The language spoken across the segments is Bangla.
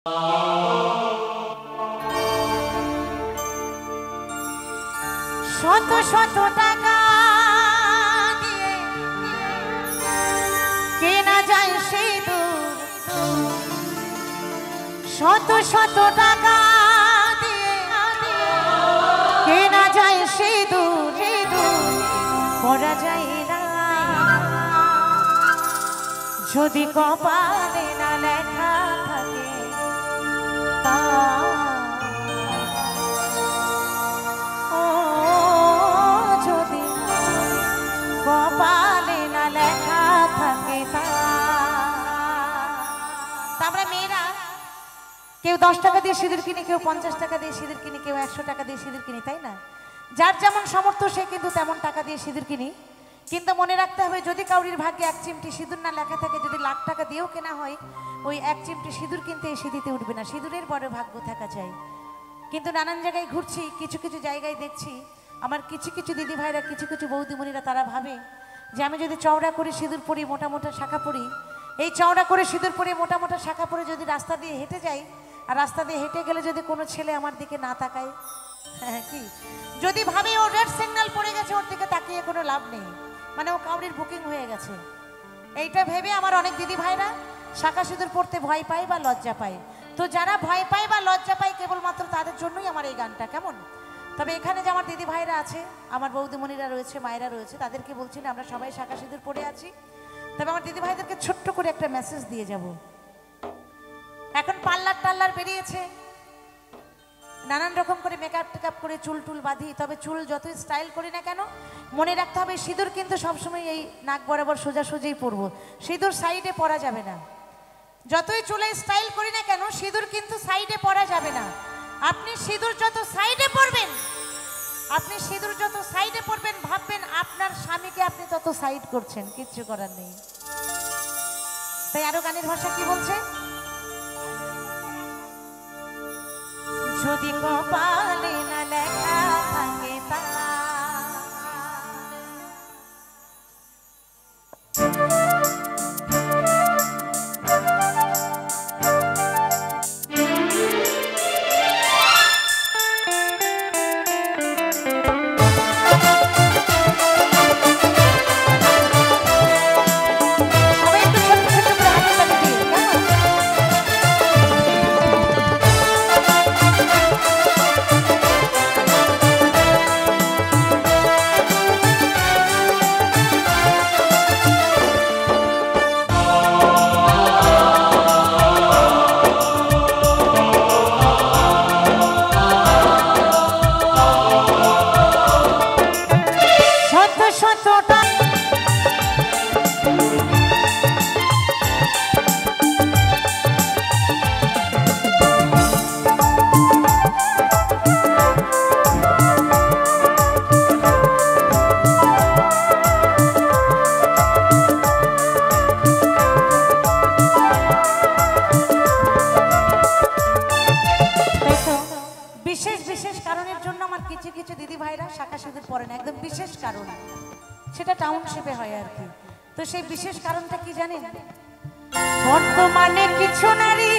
শত শত টাকা দিয়ে কেনা যায় সিঁদুর, শত শত টাকা দিয়ে কেনা যায় সিঁদুর, পরা যায় না যদি কপালে না লেখা থাকে তা। কপালে না লেখা থাকে তা। আমরা মেয়েরা কেউ 10 টাকা দিয়ে সিঁদুর কিনে, কেউ 50 টাকা দিয়ে সিঁদুর কিনে, কেউ 100 টাকা দিয়ে সিঁদুর কিনে, তাই না? যার যেমন সামর্থ্য সে কিন্তু তেমন টাকা দিয়ে সিঁদুর কিনি। কিন্তু মনে রাখতে হবে, যদি কাউরির ভাগ্যে 1 চিমটি সিঁদুর না লেখা থাকে, যদি লাখ টাকা দিয়েও কেনা হয়, ওই 1 চিমটি সিঁদুর কিনতে এসে দিতে উঠবে না। সিঁদুরের বড় ভাগ্য থাকা চাই। কিন্তু নানান জায়গায় ঘুরছি, কিছু কিছু জায়গায় দেখছি আমার কিছু কিছু দিদি ভাইরা, কিছু কিছু বৌদিমণিরা তারা ভাবে যে আমি যদি চওড়া করে সিঁদুর পরি, মোটা মোটা শাখা পরি, এই চওড়া করে সিঁদুর পরে মোটা মোটা শাখা পরে যদি রাস্তা দিয়ে হেঁটে যাই, আর রাস্তা দিয়ে হেঁটে গেলে যদি কোনো ছেলে আমার দিকে না তাকায়, হ্যাঁ কি, যদি ভাবে ও রেড সিগন্যাল পড়ে গেছে, ওর দিকে তাকিয়ে কোনো লাভ নেই, মানে ও কাউরির বুকিং হয়ে গেছে, এইটা ভেবে আমার অনেক দিদি ভাইরা শাখা সিঁদুর পড়তে ভয় পায় বা লজ্জা পায়। তো যারা ভয় পায় বা লজ্জা পায় কেবলমাত্র তাদের জন্যই আমার এই গানটা। কেমন? তবে এখানে যে আমার দিদি ভাইরা আছে, আমার বৌদিমণিরা রয়েছে, মায়েরা রয়েছে, তাদেরকে বলছি না আমরা সবাই শাখা সিঁদুর পরে আছি। তবে আমার দিদি ভাইদেরকে ছোট্ট করে একটা মেসেজ দিয়ে যাব। এখন পার্লার টাল্লার বেরিয়েছে, নানান রকম করে মেকআপ টেকআপ করে চুল টুল বাঁধি। তবে চুল যতই স্টাইল করি না কেন, মনে রাখতে হবে সিঁদুর কিন্তু সবসময় এই নাক বরাবর সোজাসুজিই পরবো, সিঁদুর সাইডে পরা যাবে না। যতই চুলে স্টাইল করি না কেন, সিঁদুর কিন্তু সাইডে পরা যাবে না। আপনি সিঁদুর যত সাইডে পরবেন, আপনি সিঁদুর যত সাইডে পরবেন, ভাববেন আপনার স্বামীকে আপনি তত সাইড করছেন, কিচ্ছু করার নেই। তাই আরো গানের ভাষা কি বলছে, যদি কপালে না লেখা থাকে তা। সেটা টাউনশিপে হয় আর কি। তো সেই বিশেষ কারণটা কি জানেন? বর্তমানে কিছু নারী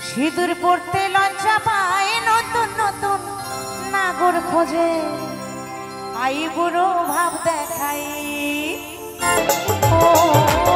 সিঁদুর পড়তে লজ্জা পায়, নতুন নতুন নাগর খোঁজে, আই বুড়ো ভাব দেখাই। ও